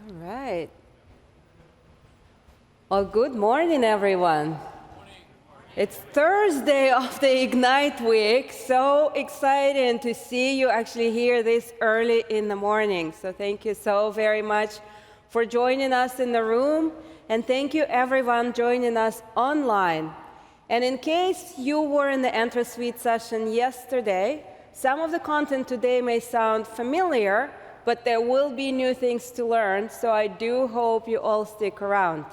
All right. Well, good morning, everyone. It's Thursday of the Ignite week. So exciting to see you actually here this early in the morning. So thank you so very much for joining us in the room. And thank you, everyone, joining us online. And in case you were in the Entra Suite session yesterday, some of the content today may sound familiar, but there will be new things to learn. So I do hope you all stick around.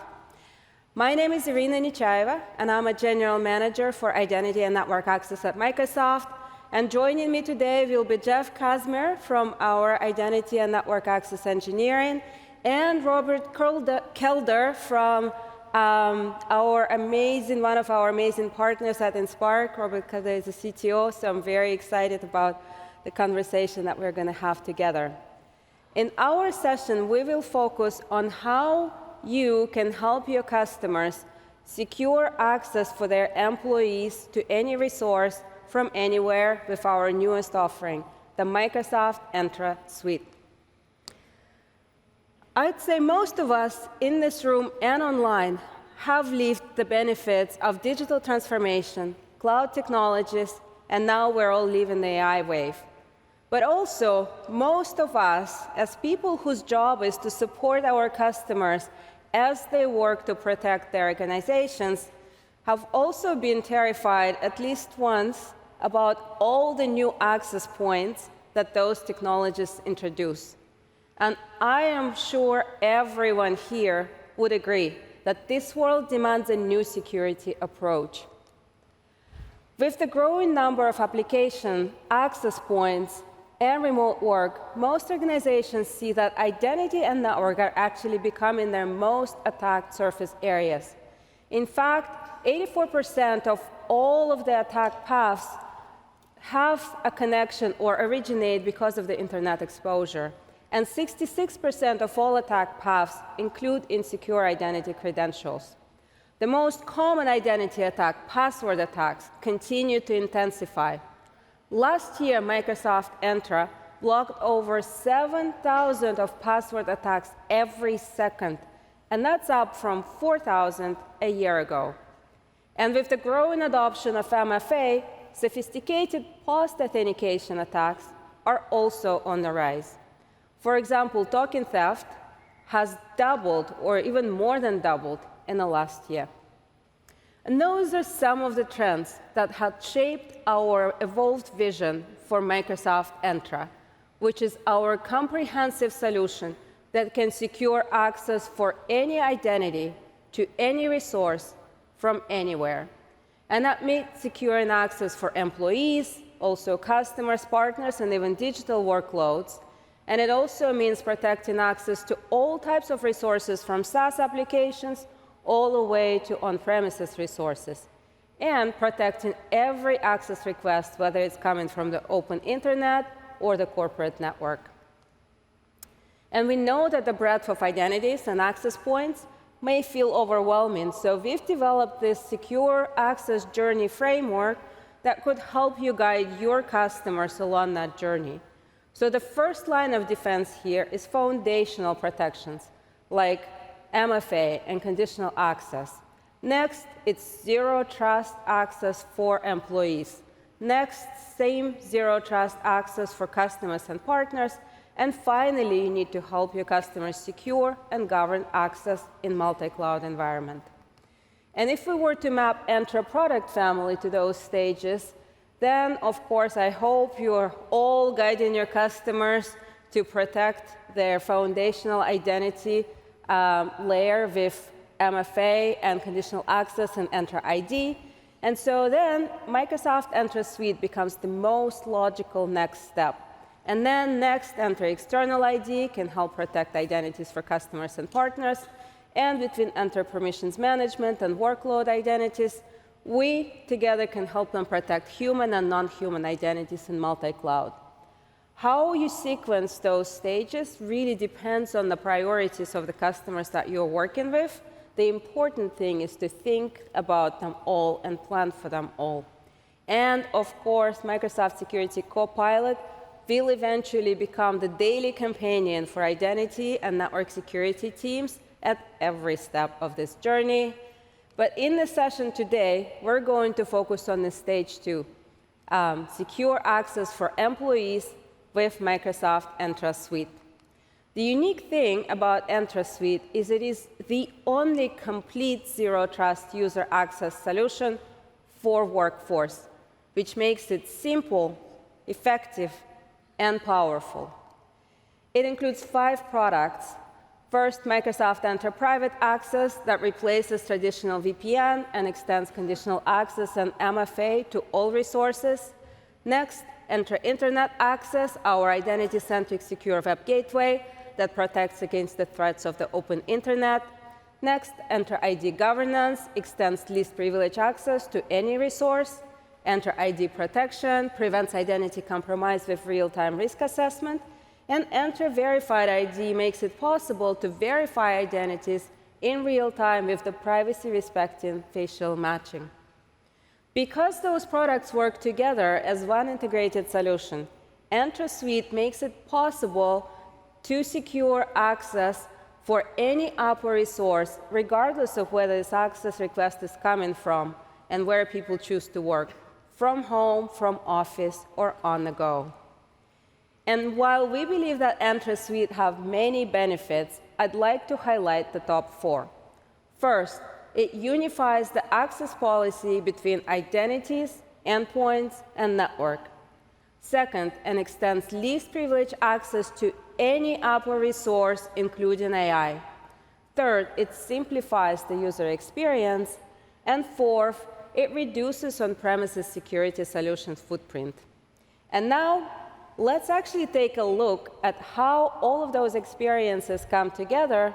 My name is Irina Nechaeva, and I'm a General Manager for Identity and Network Access at Microsoft. And joining me today will be Jef Kazimer from our Identity and Network Access Engineering, and Robbert Kelder from one of our amazing partners at Inspire. Robbert Kelder is the CTO, so I'm very excited about the conversation that we're going to have together. In our session, we will focus on how you can help your customers secure access for their employees to any resource from anywhere with our newest offering, the Microsoft Entra Suite. I'd say most of us in this room and online have lived the benefits of digital transformation, cloud technologies, and now we're all living the AI wave. But also, most of us, as people whose job is to support our customers as they work to protect their organizations, have also been terrified at least once about all the new access points that those technologies introduce. And I am sure everyone here would agree that this world demands a new security approach. With the growing number of application access points and remote work, most organizations see that identity and network are actually becoming their most attacked surface areas. In fact, 84% of all of the attack paths have a connection or originate because of the internet exposure. And 66% of all attack paths include insecure identity credentials. The most common identity attack, password attacks, continue to intensify. Last year, Microsoft Entra blocked over 7,000 of password attacks every second, and that's up from 4,000 a year ago. And with the growing adoption of MFA, sophisticated post-authentication attacks are also on the rise. For example, token theft has doubled, or even more than doubled, in the last year. And those are some of the trends that have shaped our evolved vision for Microsoft Entra, which is our comprehensive solution that can secure access for any identity to any resource from anywhere. And that means securing access for employees, also customers, partners, and even digital workloads. And it also means protecting access to all types of resources, from SaaS applications all the way to on-premises resources, and protecting every access request, whether it's coming from the open internet or the corporate network. And we know that the breadth of identities and access points may feel overwhelming, so we've developed this secure access journey framework that could help you guide your customers along that journey. So the first line of defense here is foundational protections, like MFA and conditional access. Next, it's zero trust access for employees. Next, same zero trust access for customers and partners. And finally, you need to help your customers secure and govern access in multi-cloud environment. And if we were to map Entra product family to those stages, then, of course, I hope you're all guiding your customers to protect their foundational identity layer with MFA and conditional access and Entra ID. And so then Microsoft Entra Suite becomes the most logical next step. And then next, Entra External ID can help protect identities for customers and partners. And between Entra Permissions Management and workload identities, we together can help them protect human and non-human identities in multi-cloud. How you sequence those stages really depends on the priorities of the customers that you're working with. The important thing is to think about them all and plan for them all. And of course, Microsoft Security Copilot will eventually become the daily companion for identity and network security teams at every step of this journey. But in the session today, we're going to focus on the stage 2, secure access for employees with Microsoft Entra Suite. The unique thing about Entra Suite is it is the only complete zero-trust user access solution for workforce, which makes it simple, effective, and powerful. It includes 5 products. First, Microsoft Entra Private Access that replaces traditional VPN and extends conditional access and MFA to all resources. Next, Entra Internet Access, our identity-centric secure web gateway that protects against the threats of the open internet. Next, Entra ID Governance extends least privilege access to any resource. Entra ID Protection prevents identity compromise with real-time risk assessment. And Entra Verified ID makes it possible to verify identities in real time with the privacy-respecting facial matching. Because those products work together as one integrated solution, Entra Suite makes it possible to secure access for any app or resource, regardless of whether this access request is coming from and where people choose to work, from home, from office, or on the go. And while we believe that Entra Suite have many benefits, I'd like to highlight the top 4. First, it unifies the access policy between identities, endpoints, and network. Second, it extends least privilege access to any app or resource, including AI. Third, it simplifies the user experience. And fourth, it reduces on-premises security solutions footprint. And now, let's actually take a look at how all of those experiences come together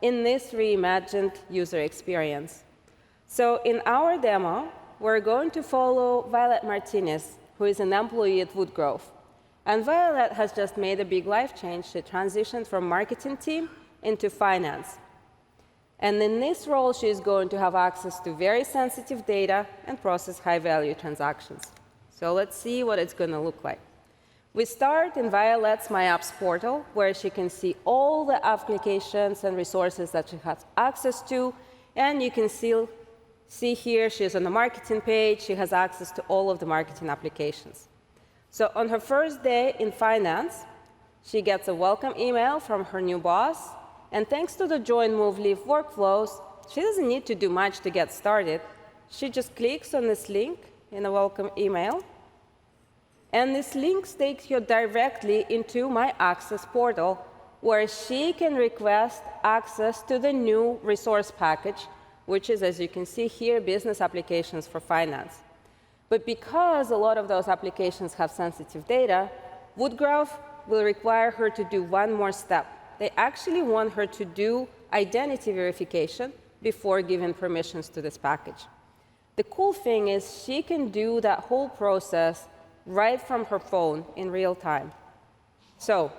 in this reimagined user experience. So in our demo, we're going to follow Violet Martinez, who is an employee at 𝗦𝗲𝗀𝗀. And Violet has just made a big life change. She transitioned from marketing team into finance. And in this role, she is going to have access to very sensitive data and process high-value transactions. So let's see what it's going to look like. We start in Violet's My Apps portal, where she can see all the applications and resources that she has access to. And you can see here she's on the marketing page. She has access to all of the marketing applications. So on her first day in finance, she gets a welcome email from her new boss. And thanks to the Join, Move, Leave workflows, she doesn't need to do much to get started. She just clicks on this link in the welcome email. And this link takes you directly into My Access portal, where she can request access to the new resource package, which is, as you can see here, business applications for finance. But because a lot of those applications have sensitive data, 𝗦𝗲𝗀𝗀 will require her to do one more step. They actually want her to do identity verification before giving permissions to this package. The cool thing is she can do that whole process right from her phone in real time. So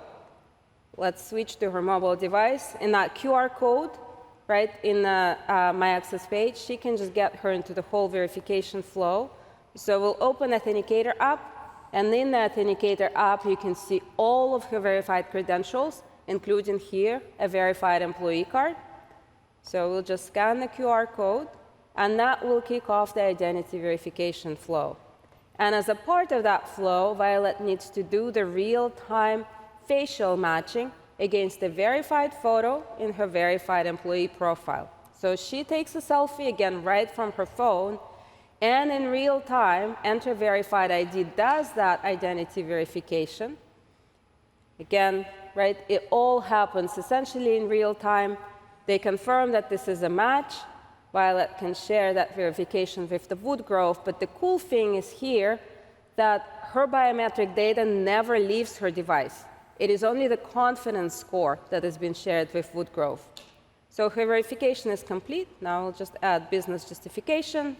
let's switch to her mobile device. In that QR code, right, in the My Access page, she can just get her into the whole verification flow. So we'll open Authenticator app, and in the Authenticator app, you can see all of her verified credentials, including here a verified employee card. So we'll just scan the QR code, and that will kick off the identity verification flow. And as a part of that flow, Violet needs to do the real-time facial matching against a verified photo in her verified employee profile. So she takes a selfie, again, right from her phone, and in real time, Entra Verified ID does that identity verification. Again, right, it all happens essentially in real time. They confirm that this is a match. Violet can share that verification with the 𝗦𝗲𝗀𝗀, but the cool thing is here that her biometric data never leaves her device. It is only the confidence score that has been shared with 𝗦𝗲𝗀𝗀. So her verification is complete. Now we'll just add business justification.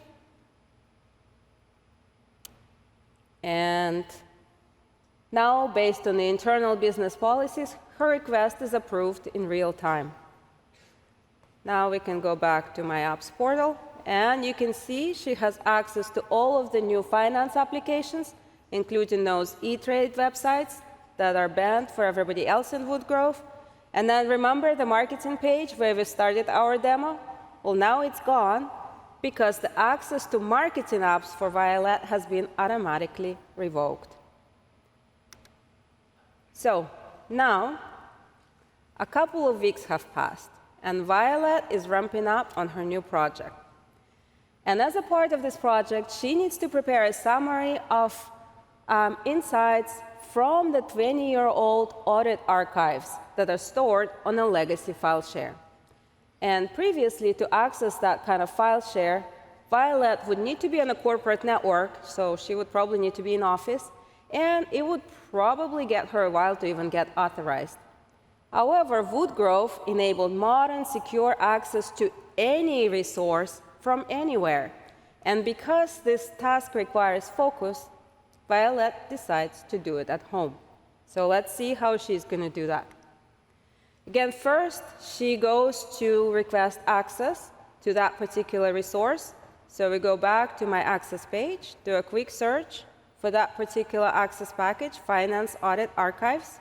And now, based on the internal business policies, her request is approved in real time. Now we can go back to My Apps portal, and you can see she has access to all of the new finance applications, including those e-trade websites that are banned for everybody else in Woodgrove. And then remember the marketing page where we started our demo? Well, now it's gone because the access to marketing apps for Violet has been automatically revoked. So now, a couple of weeks have passed, and Violet is ramping up on her new project. And as a part of this project, she needs to prepare a summary of insights from the 20-year-old audit archives that are stored on a legacy file share. And previously, to access that kind of file share, Violet would need to be on a corporate network, so she would probably need to be in office, and it would probably get her a while to even get authorized. However, Woodgrove enabled modern, secure access to any resource from anywhere. And because this task requires focus, Violet decides to do it at home. So let's see how she's going to do that. Again, first, she goes to request access to that particular resource. So we go back to my access page, do a quick search for that particular access package, Finance Audit Archives.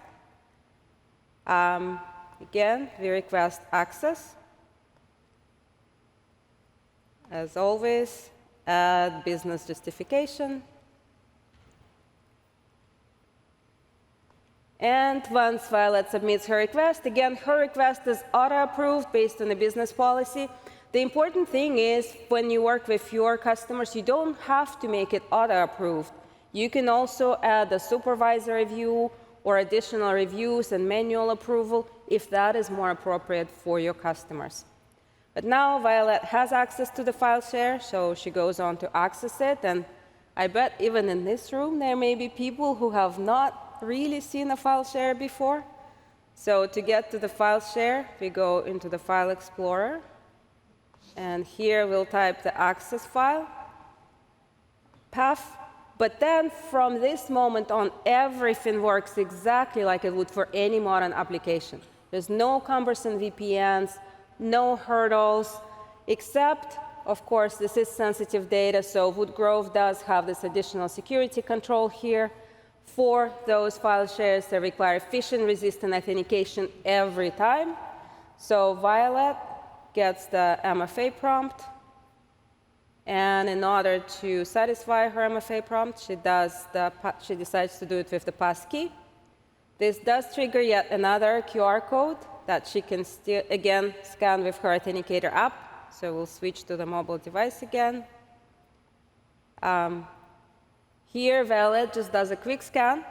Again, we request access. As always, add business justification. And once Violet submits her request, again, her request is auto-approved based on the business policy. The important thing is, when you work with your customers, you don't have to make it auto-approved. You can also add a supervisor review or additional reviews and manual approval if that is more appropriate for your customers. But now Violet has access to the file share, so she goes on to access it. And I bet even in this room, there may be people who have not really seen a file share before. So to get to the file share, we go into the File Explorer. And here we'll type the access file path. But then from this moment on, everything works exactly like it would for any modern application. There's no cumbersome VPNs, no hurdles, except, of course, this is sensitive data, so Woodgrove does have this additional security control here. For those file shares that require phishing-resistant authentication every time. So Violet gets the MFA prompt. And in order to satisfy her MFA prompt, she decides to do it with the passkey. This does trigger yet another QR code that she can still, again, scan with her Authenticator app. So we'll switch to the mobile device again. Here, Violet just does a quick scan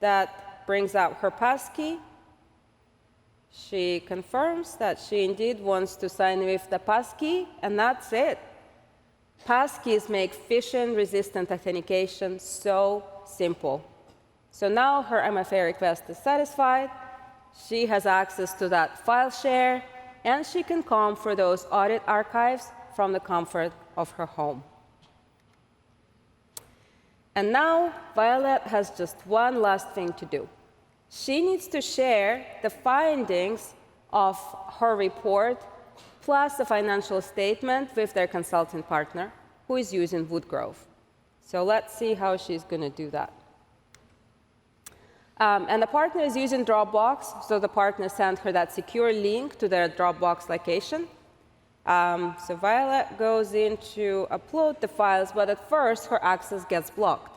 that brings out her passkey. She confirms that she indeed wants to sign with the passkey, and that's it. Passkeys make phishing-resistant authentication so simple. So now her MFA request is satisfied. She has access to that file share, and she can comb for those audit archives from the comfort of her home. And now Violet has just one last thing to do. She needs to share the findings of her report plus the financial statement with their consulting partner, who is using Woodgrove. So let's see how she's going to do that. And the partner is using Dropbox, so the partner sent her that secure link to their Dropbox location. So Violet goes in to upload the files, but at first her access gets blocked.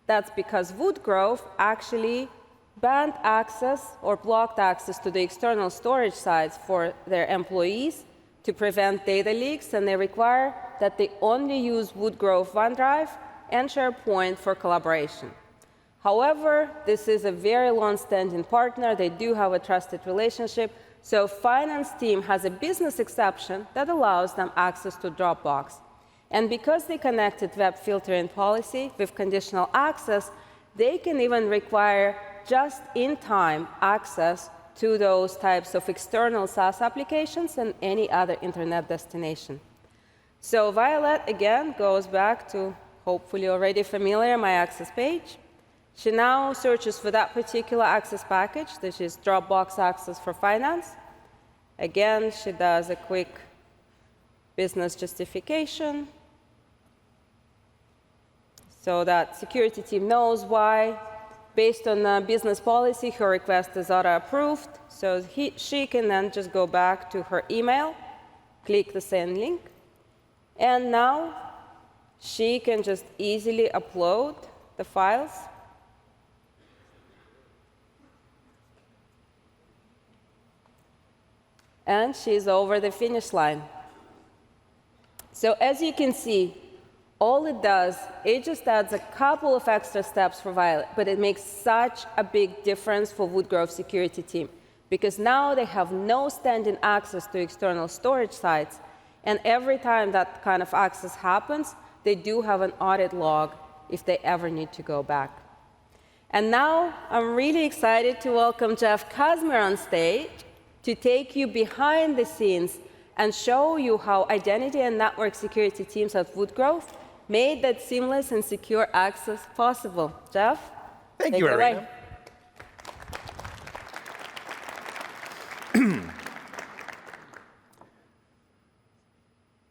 That's because Woodgrove actually banned access or blocked access to the external storage sites for their employees to prevent data leaks, and they require that they only use Woodgrove OneDrive and SharePoint for collaboration. However, this is a very long-standing partner. They do have a trusted relationship. So finance team has a business exception that allows them access to Dropbox. And because they connected web filtering policy with conditional access, they can even require just-in-time access to those types of external SaaS applications and any other internet destination. So Violet, again, goes back to hopefully already familiar my access page. She now searches for that particular access package, which is Dropbox Access for Finance. Again, she does a quick business justification so that security team knows why based on the business policy, her request is auto-approved. So she can then just go back to her email, click the send link, and now she can just easily upload the files. And she's over the finish line. So as you can see, all it does, it just adds a couple of extra steps for Violet, but it makes such a big difference for Woodgrove security team, because now they have no standing access to external storage sites, and every time that kind of access happens, they do have an audit log if they ever need to go back. And now I'm really excited to welcome Jef Kazimer on stage to take you behind the scenes and show you how identity and network security teams at Woodgrove made that seamless and secure access possible. Jef? Thank you, Irina.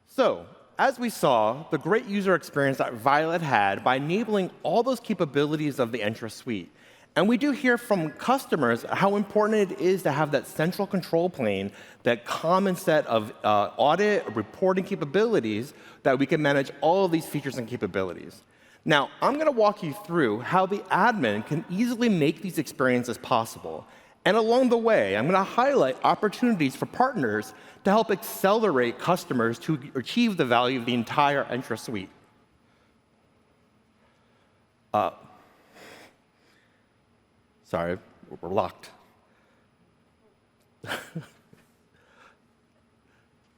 So, as we saw, the great user experience that Violet had by enabling all those capabilities of the Entra Suite. And we do hear from customers how important it is to have that central control plane, that common set of audit, reporting capabilities that we can manage all of these features and capabilities. Now, I'm going to walk you through how the admin can easily make these experiences possible. And along the way, I'm going to highlight opportunities for partners to help accelerate customers to achieve the value of the entire Entra Suite. Sorry, we're locked.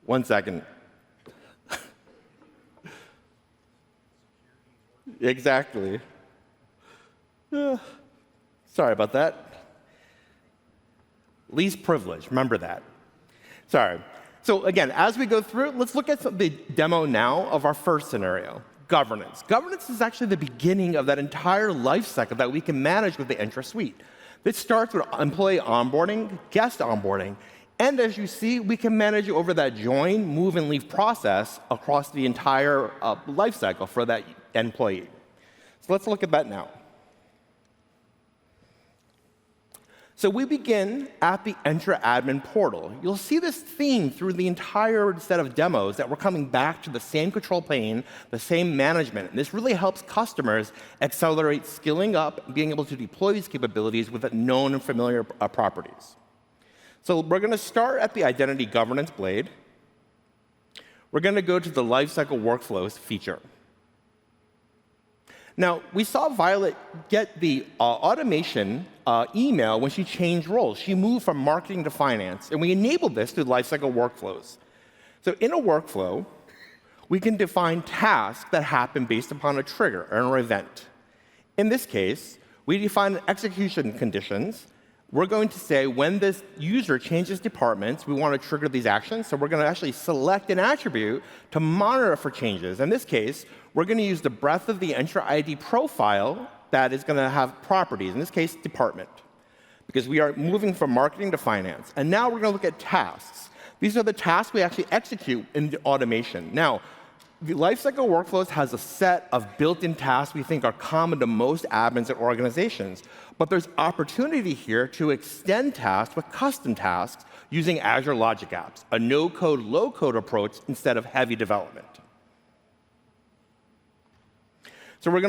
1 second. Exactly. Sorry about that. Least privilege, remember that. Sorry. So again, as we go through, let's look at the demo now of our first scenario. Governance. Governance is actually the beginning of that entire life cycle that we can manage with the Entra Suite. This starts with employee onboarding, guest onboarding, and as you see, we can manage over that join, move, and leave process across the entire life cycle for that employee. So let's look at that now. So we begin at the Entra admin portal. You'll see this theme through the entire set of demos that we're coming back to the same control plane, the same management. And this really helps customers accelerate skilling up, being able to deploy these capabilities with known and familiar properties. So we're going to start at the identity governance blade. We're going to go to the lifecycle workflows feature. Now, we saw Violet get the automation email when she changed roles. She moved from marketing to finance, and we enabled this through lifecycle workflows. So in a workflow, we can define tasks that happen based upon a trigger or an event. In this case, we define execution conditions. We're going to say when this user changes departments, we want to trigger these actions. So we're going to actually select an attribute to monitor for changes. In this case, we're going to use the breadth of the Entra ID profile that is going to have properties, in this case, department, because we are moving from marketing to finance. And now we're going to look at tasks. These are the tasks we actually execute in the automation. Now, the lifecycle workflows has a set of built-in tasks we think are common to most admins and organizations. But there's opportunity here to extend tasks with custom tasks using Azure Logic Apps, a no-code, low-code approach instead of heavy development. So we're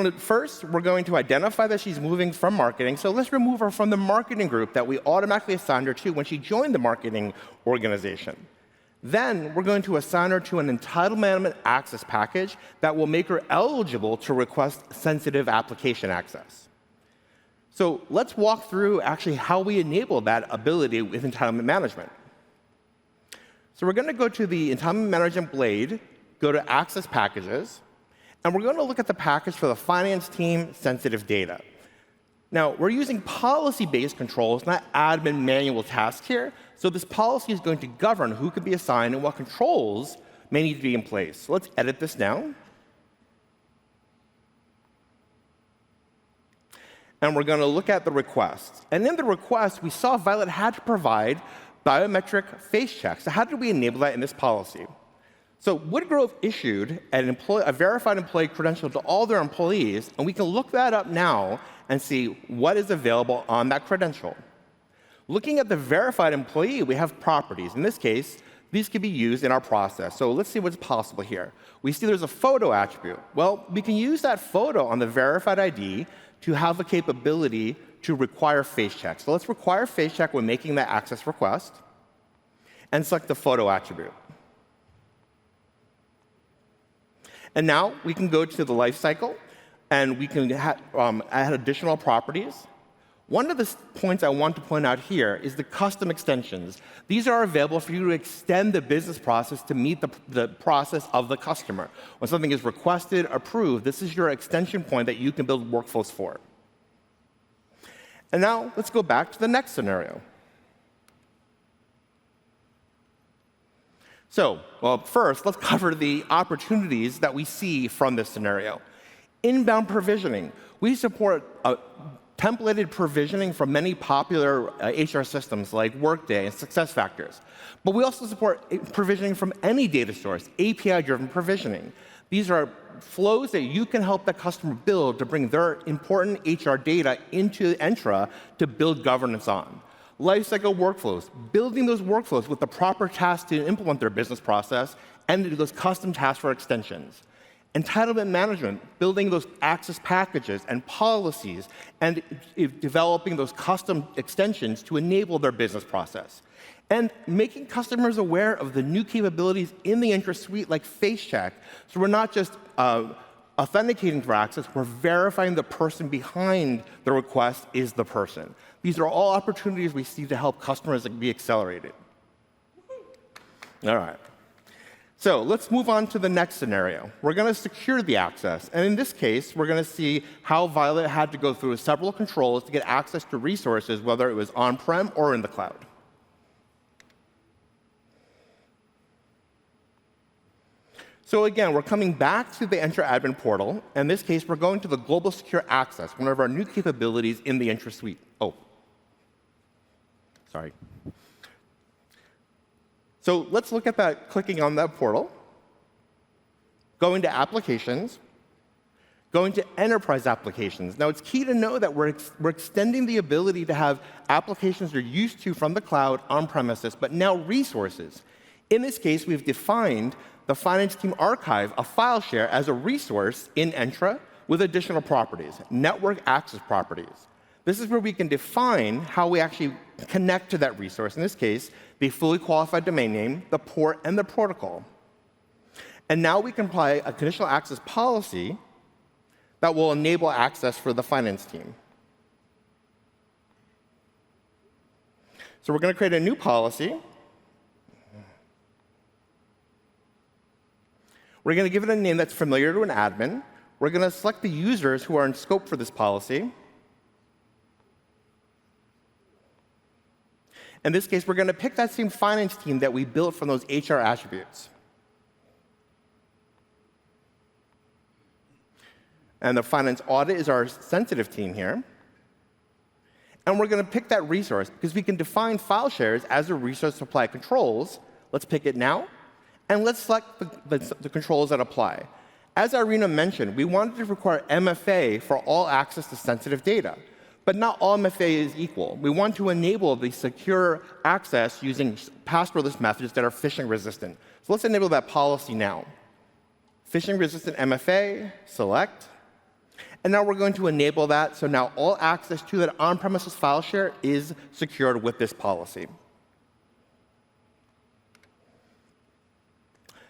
going to identify that she's moving from marketing. So let's remove her from the marketing group that we automatically assigned her to when she joined the marketing organization. Then we're going to assign her to an entitlement access package that will make her eligible to request sensitive application access. So let's walk through actually how we enable that ability with entitlement management. So we're going to go to the entitlement management blade, go to access packages, and we're going to look at the package for the finance team sensitive data. Now, we're using policy-based controls, not admin manual tasks here. So this policy is going to govern who could be assigned and what controls may need to be in place. So let's edit this now. And we're going to look at the requests. And in the request, we saw Violet had to provide biometric face checks. So how did we enable that in this policy? So Woodgrove issued a verified employee credential to all their employees, and we can look that up now and see what is available on that credential. Looking at the verified employee, we have properties. In this case, these could be used in our process. So let's see what's possible here. We see there's a photo attribute. Well, we can use that photo on the verified ID to have the capability to require face check. So let's require face check when making that access request and select the photo attribute. And now we can go to the lifecycle, and we can add additional properties. One of the points I want to point out here is the custom extensions. These are available for you to extend the business process to meet the process of the customer. When something is requested, approved, this is your extension point that you can build workflows for. And now let's go back to the next scenario. So, well, first, let's cover the opportunities that we see from this scenario. Inbound provisioning. We support templated provisioning from many popular HR systems like Workday and SuccessFactors. But we also support provisioning from any data source, API-driven provisioning. These are flows that you can help the customer build to bring their important HR data into Entra to build governance on. Lifecycle workflows, building those workflows with the proper tasks to implement their business process and to do those custom tasks for extensions. Entitlement management, building those access packages and policies and developing those custom extensions to enable their business process. And making customers aware of the new capabilities in the Entra Suite like face check. So we're not just authenticating for access, we're verifying the person behind the request is the person. These are all opportunities we see to help customers be accelerated. All right. So let's move on to the next scenario. We're going to secure the access. And in this case, we're going to see how Violet had to go through several controls to get access to resources, whether it was on-prem or in the cloud. So again, we're coming back to the Entra admin portal. In this case, we're going to the Global Secure Access, one of our new capabilities in the Entra Suite. Oh, sorry. So let's look at that, clicking on that portal, going to Applications, going to Enterprise Applications. Now, it's key to know that we're extending the ability to have applications you're used to from the cloud on premises, but now resources. In this case, we've defined the finance team archive, a file share, as a resource in Entra with additional properties, network access properties. This is where we can define how we actually connect to that resource. In this case, the fully qualified domain name, the port, and the protocol. And now we can apply a conditional access policy that will enable access for the finance team. So we're going to create a new policy. We're going to give it a name that's familiar to an admin. We're going to select the users who are in scope for this policy. In this case, we're going to pick that same finance team that we built from those HR attributes. And the finance audit is our sensitive team here. And we're going to pick that resource because we can define file shares as a resource supply controls. Let's pick it now. And let's select the controls that apply. As Irina mentioned, we wanted to require MFA for all access to sensitive data. But not all MFA is equal. We want to enable the secure access using passwordless methods that are phishing resistant. So let's enable that policy now. Phishing resistant MFA, select. And now we're going to enable that, so now all access to that on-premises file share is secured with this policy.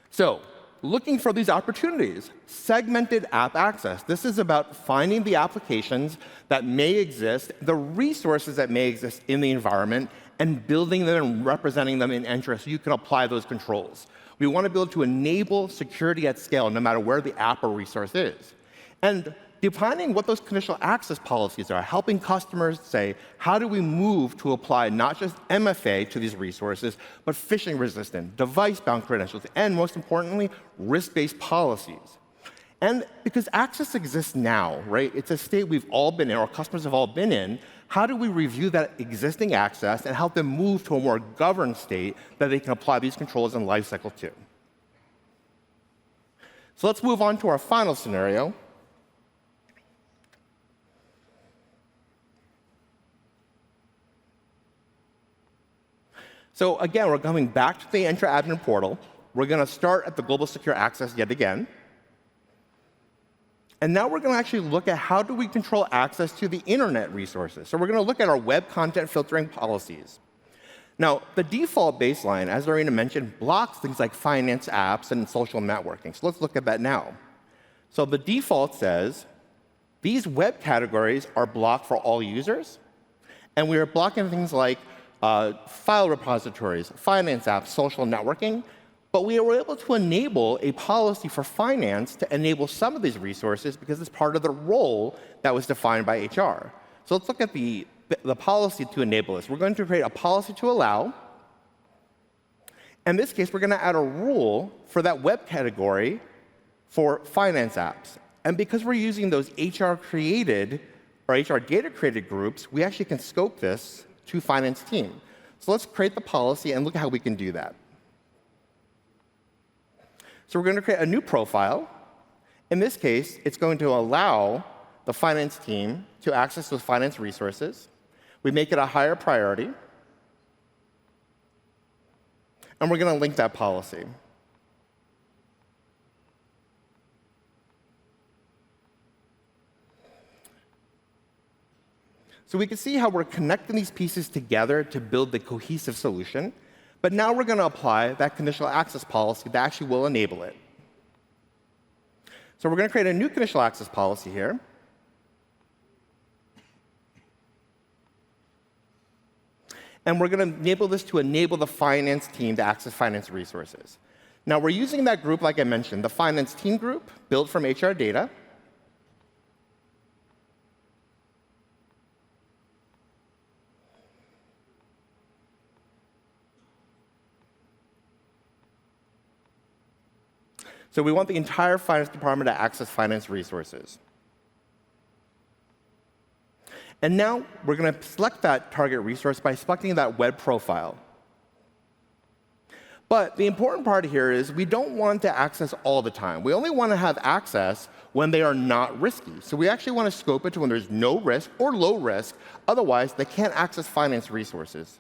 So, looking for these opportunities, segmented app access. This is about finding the applications that may exist, the resources that may exist in the environment, and building them and representing them in Entra so you can apply those controls. We want to be able to enable security at scale no matter where the app or resource is. And defining what those conditional access policies are, helping customers say, how do we move to apply not just MFA to these resources, but phishing-resistant, device-bound credentials, and most importantly, risk-based policies. And because access exists now, right? It's a state we've all been in, or customers have all been in. How do we review that existing access and help them move to a more governed state that they can apply these controls in lifecycle to? So let's move on to our final scenario. So again, we're coming back to the Entra admin portal. We're going to start at the global secure access yet again. And now we're going to actually look at how do we control access to the internet resources. So we're going to look at our web content filtering policies. Now, the default baseline, as Irina mentioned, blocks things like finance apps and social networking. So let's look at that now. So the default says these web categories are blocked for all users. And we are blocking things like file repositories, finance apps, social networking. But we were able to enable a policy for finance to enable some of these resources because it's part of the role that was defined by HR. So let's look at the policy to enable this. We're going to create a policy to allow. In this case, we're going to add a rule for that web category for finance apps. And because we're using those HR-created or HR data-created groups, we actually can scope this to finance team. So let's create the policy and look at how we can do that. So we're going to create a new profile. In this case, it's going to allow the finance team to access those finance resources. We make it a higher priority. And we're going to link that policy. So we can see how we're connecting these pieces together to build the cohesive solution. But now we're going to apply that conditional access policy that actually will enable it. So we're going to create a new conditional access policy here. And we're going to enable this to enable the finance team to access finance resources. Now, we're using that group, like I mentioned, the finance team group, built from HR data. So we want the entire finance department to access finance resources. And now we're going to select that target resource by selecting that web profile. But the important part here is we don't want to access all the time. We only want to have access when they are not risky. So we actually want to scope it to when there's no risk or low risk. Otherwise, they can't access finance resources.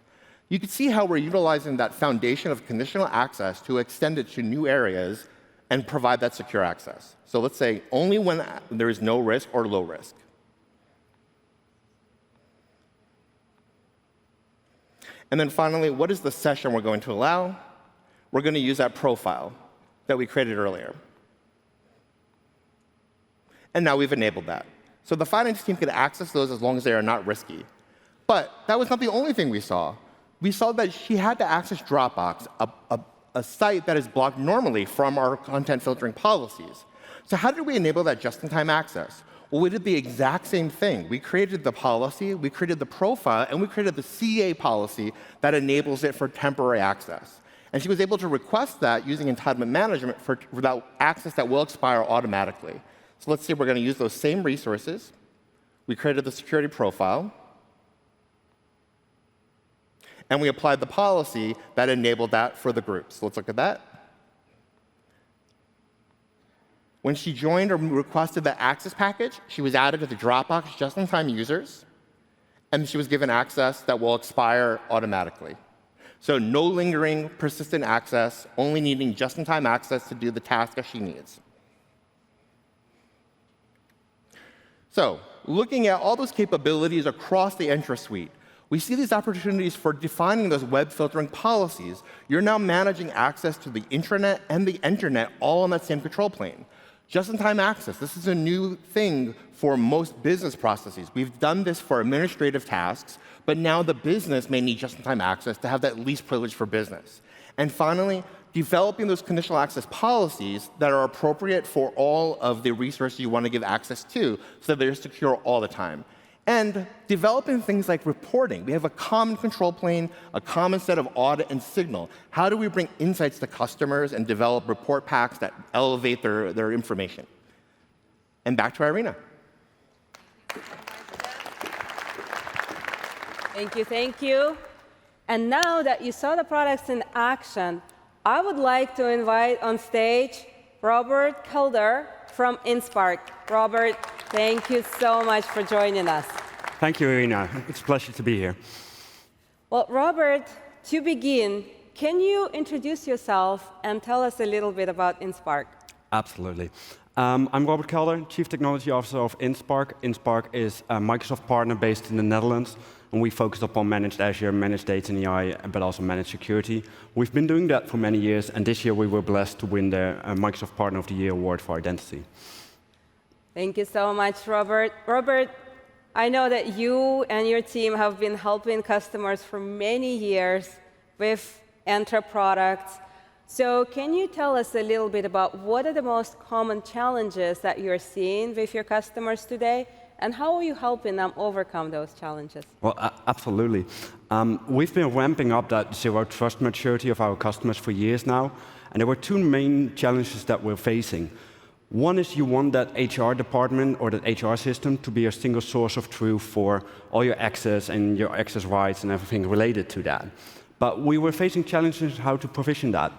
You can see how we're utilizing that foundation of conditional access to extend it to new areas and provide that secure access. So let's say only when there is no risk or low risk. And then finally, what is the session we're going to allow? We're going to use that profile that we created earlier. And now we've enabled that. So the finance team can access those as long as they are not risky. But that was not the only thing we saw. We saw that she had to access Dropbox, a site that is blocked normally from our content filtering policies. So how did we enable that just-in-time access? Well, we did the exact same thing. We created the policy, we created the profile, and we created the CA policy that enables it for temporary access. And she was able to request that using entitlement management for that access that will expire automatically. So let's say we're going to use those same resources. We created the security profile. And we applied the policy that enabled that for the group. So let's look at that. When she joined or requested the access package, she was added to the Dropbox just-in-time users, and she was given access that will expire automatically. So no lingering, persistent access, only needing just-in-time access to do the task that she needs. So looking at all those capabilities across the Entra Suite, we see these opportunities for defining those web filtering policies. You're now managing access to the intranet and the internet all on that same control plane. Just-in-time access, this is a new thing for most business processes. We've done this for administrative tasks, but now the business may need just-in-time access to have that least privilege for business. And finally, developing those conditional access policies that are appropriate for all of the resources you want to give access to so that they're secure all the time. And developing things like reporting. We have a common control plane, a common set of audit and signal. How do we bring insights to customers and develop report packs that elevate their information? And back to Irina. Thank you, thank you. And now that you saw the products in action, I would like to invite on stage Robbert Kelder from InSpark. Robbert, thank you so much for joining us. Thank you, Irina. It's a pleasure to be here. Well, Robbert, to begin, can you introduce yourself and tell us a little bit about InSpark? Absolutely. I'm Robbert Kelder, Chief Technology Officer of InSpark. InSpark is a Microsoft partner based in the Netherlands, and we focus upon managed Azure, managed data and AI, but also managed security. We've been doing that for many years, and this year we were blessed to win the Microsoft Partner of the Year award for identity. Thank you so much, Robert. Robert, I know that you and your team have been helping customers for many years with Entra products. So can you tell us a little bit about what are the most common challenges that you're seeing with your customers today, and how are you helping them overcome those challenges? Well, absolutely. We've been ramping up that zero trust maturity of our customers for years now, and there were two main challenges that we're facing. One is you want that HR department or that HR system to be a single source of truth for all your access and your access rights and everything related to that. But we were facing challenges how to provision that.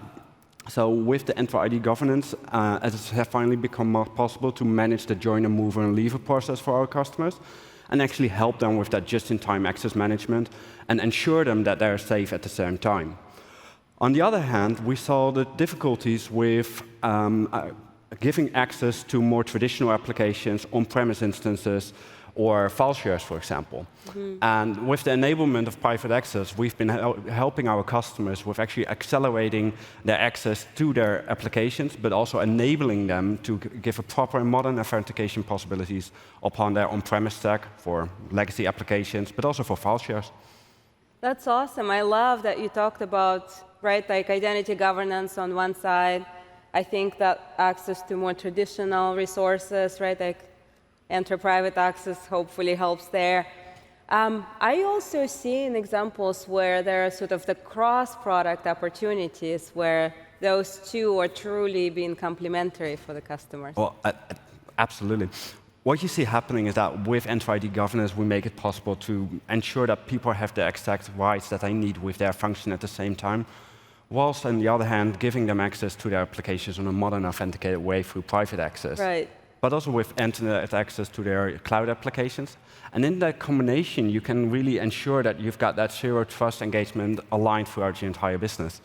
So with the Entra ID governance, it has finally become more possible to manage the joiner, mover, and leaver process for our customers, and actually help them with that just-in-time access management and ensure them that they're safe at the same time. On the other hand, we saw the difficulties with giving access to more traditional applications, on-premise instances, or file shares, for example. And with the enablement of private access, we've been helping our customers with actually accelerating their access to their applications, but also enabling them to give a proper and modern authentication possibilities upon their on-premise stack for legacy applications, but also for file shares. That's awesome. I love that you talked about, right, like identity governance on one side. I think that access to more traditional resources, right, like Entra private access hopefully helps there. I also seen examples where there are sort of the cross-product opportunities where those two are truly being complementary for the customers. Well, absolutely. What you see happening is that with Entra ID governance, we make it possible to ensure that people have the exact rights that they need with their function at the same time, whilst on the other hand, giving them access to their applications in a modern, authenticated way through private access. Right. But also with internet access to their cloud applications. And in that combination, you can really ensure that you've got that zero trust engagement aligned throughout your entire business.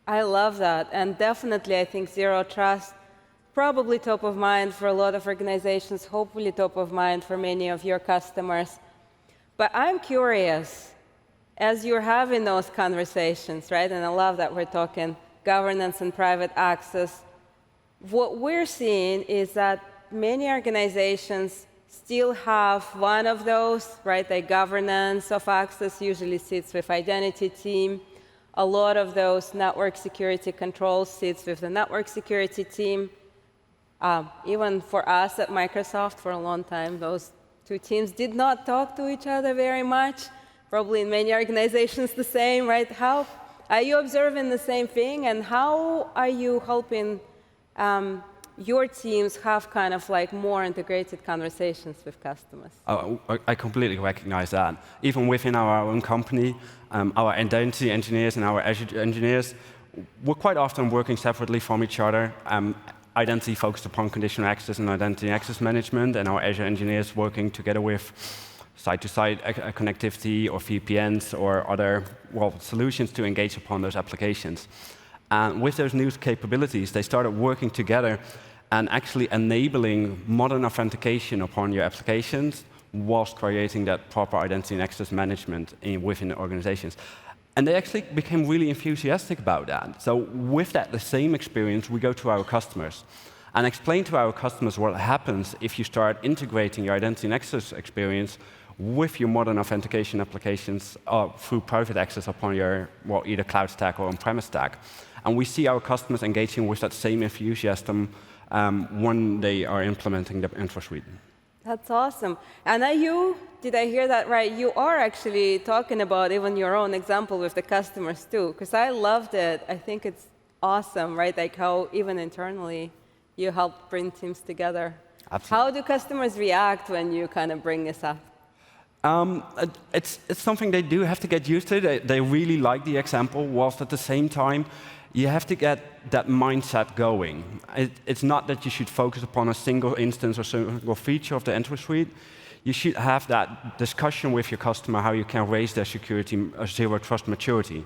I love that. And definitely, I think zero trust, probably top of mind for a lot of organizations, hopefully top of mind for many of your customers. But I'm curious, as you're having those conversations, right, and I love that we're talking governance and private access, what we're seeing is that many organizations still have one of those, right? The governance of access usually sits with identity team. A lot of those network security controls sits with the network security team. Even for us at Microsoft, for a long time, those two teams did not talk to each other very much. Probably in many organizations the same, right? How are you observing the same thing, and how are you helping your teams have kind of like more integrated conversations with customers? I completely recognize that. Even within our own company, our identity engineers and our Azure engineers, we're quite often working separately from each other. Identity focused upon conditional access and identity access management, and our Azure engineers working together with site-to-site connectivity or VPNs or other solutions to engage upon those applications. And with those new capabilities, they started working together and actually enabling modern authentication upon your applications whilst creating that proper identity and access management within the organizations. And they actually became really enthusiastic about that. So with that, the same experience, we go to our customers and explain to our customers what happens if you start integrating your identity and access experience with your modern authentication applications through private access upon your either cloud stack or on-premise stack. And we see our customers engaging with that same enthusiasm when they are implementing the Entra Suite. That's awesome. And did I hear that right? You are actually talking about even your own example with the customers too, because I loved it. I think it's awesome, right? Like how even internally you help bring teams together. Absolutely. How do customers react when you kind of bring this up? It's something they do have to get used to. They really like the example, whilst at the same time, you have to get that mindset going. It's not that you should focus upon a single instance or single feature of the Entra Suite. you should have that discussion with your customer how you can raise their security zero trust maturity.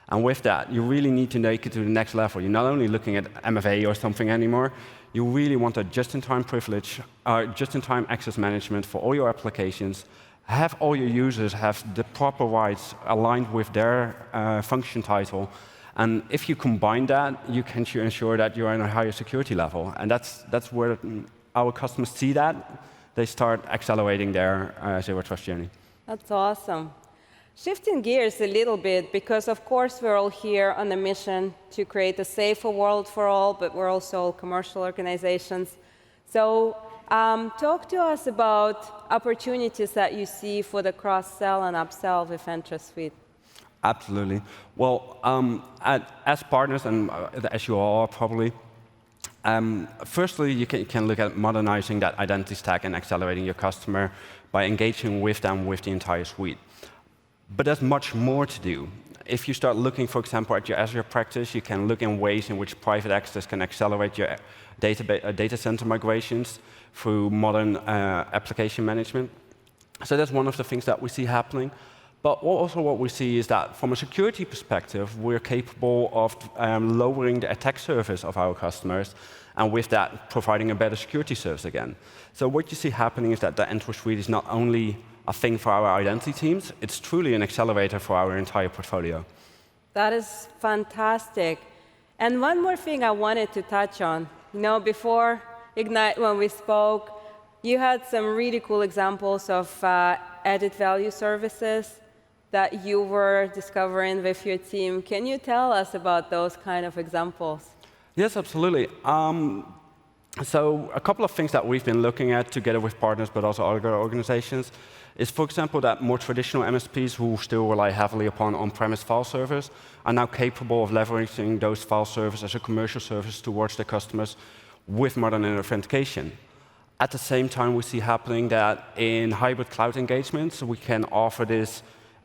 And with that, you really need to take it to the next level. You're not only looking at MFA or something anymore. You really want a just-in-time privilege, just-in-time access management for all your applications. Have all your users have the proper rights aligned with their function title. And if you combine that, you can ensure that you're in a higher security level. And that's where our customers see that. They start accelerating their zero trust journey. That's awesome. Shifting gears a little bit, because of course we're all here on a mission to create a safer world for all, but we're also all commercial organizations. So talk to us about opportunities that you see for the cross-sell and upsell with Entra Suite. Absolutely. Well, as partners, and as you all are probably, firstly, you can look at modernizing that identity stack and accelerating your customer by engaging with them with the entire suite. But there's much more to do. If you start looking, for example, at your Azure practice, you can look in ways in which private access can accelerate your data center migrations through modern application management. So that's one of the things that we see happening. But also what we see is that from a security perspective, we're capable of lowering the attack surface of our customers, and with that, providing a better security service again. So what you see happening is that the Entra Suite is not only a thing for our identity teams, it's truly an accelerator for our entire portfolio. That is fantastic. And one more thing I wanted to touch on. You know, before Ignite, when we spoke, you had some really cool examples of added value services that you were discovering with your team. Can you tell us about those kind of examples? Yes, absolutely. So a couple of things that we've been looking at together with partners, but also other organizations, is, for example, that more traditional MSPs who still rely heavily upon on-premise file servers are now capable of leveraging those file servers as a commercial service towards their customers with modern authentication. At the same time, we see happening that in hybrid cloud engagements, we can offer this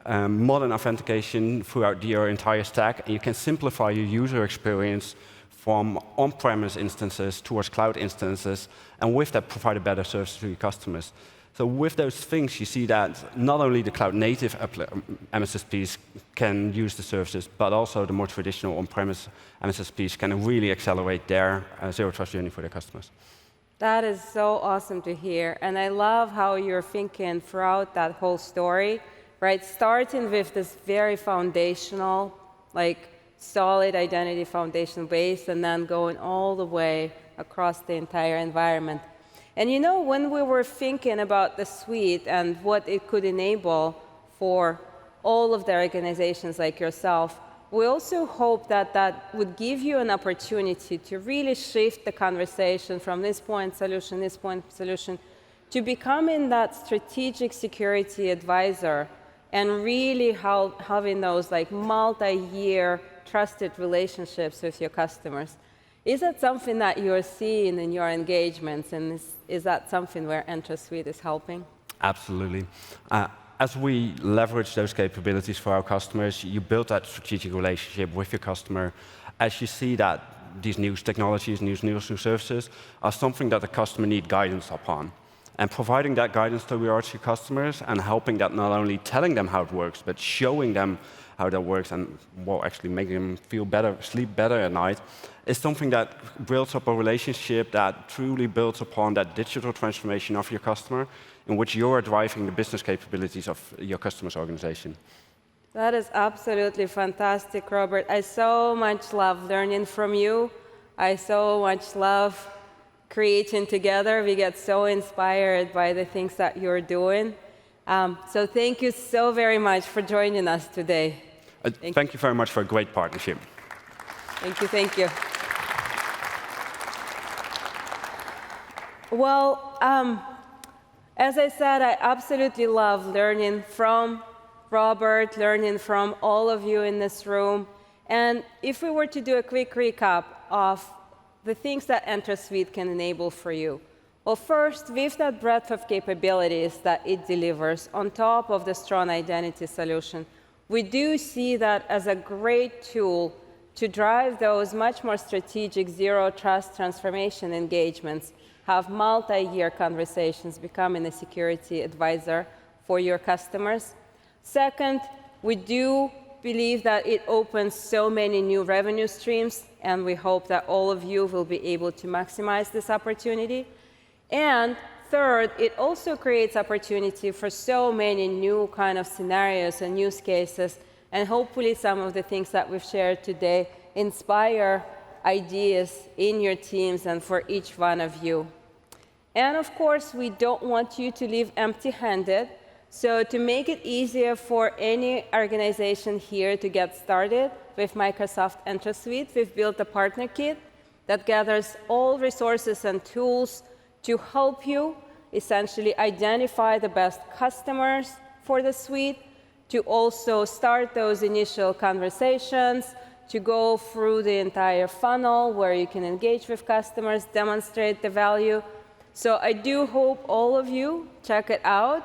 modern authentication throughout your entire stack, and you can simplify your user experience from on-premise instances towards cloud instances, and with that, provide a better service to your customers. So with those things, you see that not only the cloud-native MSSPs can use the services, but also the more traditional on-premise MSSPs can really accelerate their zero-trust journey for their customers. That is so awesome to hear. And I love how you're thinking throughout that whole story, right? Starting with this very foundational, like solid identity foundation base, and then going all the way across the entire environment. And you know, when we were thinking about the suite and what it could enable for all of the organizations like yourself, we also hope that that would give you an opportunity to really shift the conversation from this point solution, to becoming that strategic security advisor and really having those like multi-year trusted relationships with your customers. Is that something that you're seeing in your engagements, and is that something where Entra Suite is helping? Absolutely. As we leverage those capabilities for our customers, you build that strategic relationship with your customer as you see that these new technologies, new services are something that the customer needs guidance upon. And providing that guidance to your customers and helping that, not only telling them how it works, but showing them how that works and actually making them feel better, sleep better at night, is something that builds up a relationship that truly builds upon that digital transformation of your customer, in which you are driving the business capabilities of your customer's organization. That is absolutely fantastic, Robbert. I so much love learning from you. I so much love creating together. We get so inspired by the things that you're doing. So thank you so very much for joining us today. Thank you very much for a great partnership. Thank you, thank you. Well, as I said, I absolutely love learning from Robbert, learning from all of you in this room. And if we were to do a quick recap of the things that Entra Suite can enable for you. Well, first, with that breadth of capabilities that it delivers on top of the strong identity solution, we do see that as a great tool to drive those much more strategic zero-trust transformation engagements have multi-year conversations, becoming a security advisor for your customers. Second, we do believe that it opens so many new revenue streams, and we hope that all of you will be able to maximize this opportunity. And third, it also creates opportunity for so many new kind of scenarios and use cases, and hopefully some of the things that we've shared today inspire ideas in your teams and for each one of you. And of course, we don't want you to leave empty-handed. So to make it easier for any organization here to get started with Microsoft Entra Suite, we've built a partner kit that gathers all resources and tools to help you essentially identify the best customers for the suite, to also start those initial conversations, to go through the entire funnel where you can engage with customers, demonstrate the value. So I do hope all of you check it out.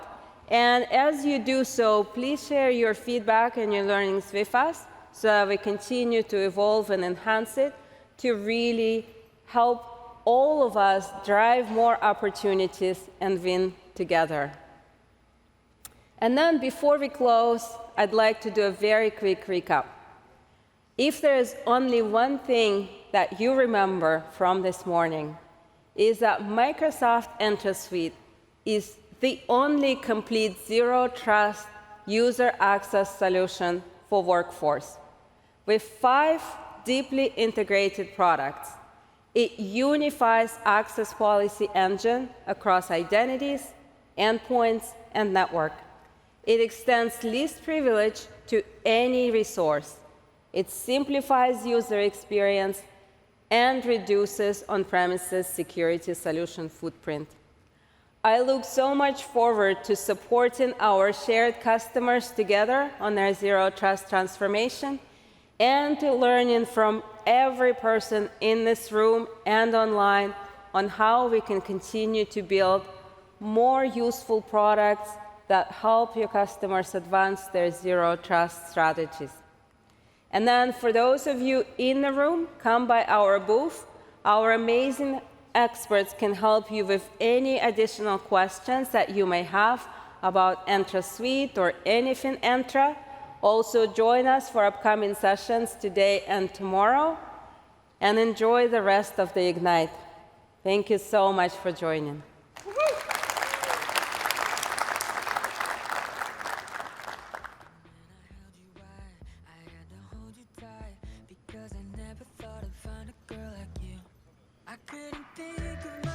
And as you do so, please share your feedback and your learnings with us so that we continue to evolve and enhance it to really help all of us drive more opportunities and win together. And then before we close, I'd like to do a very quick recap. If there is only one thing that you remember from this morning, is that Microsoft Entra Suite is the only complete zero-trust user access solution for workforce. With 5 deeply integrated products, it unifies access policy engine across identities, endpoints, and network. It extends least privilege to any resource. It simplifies user experience and reduces on-premises security solution footprint. I look so much forward to supporting our shared customers together on their zero-trust transformation and to learning from every person in this room and online on how we can continue to build more useful products that help your customers advance their zero-trust strategies. And then for those of you in the room, come by our booth. Our amazing experts can help you with any additional questions that you may have about Entra Suite or anything Entra. Also join us for upcoming sessions today and tomorrow, and enjoy the rest of the Ignite. Thank you so much for joining. Because I never thought I'd find a girl like you. I couldn't think of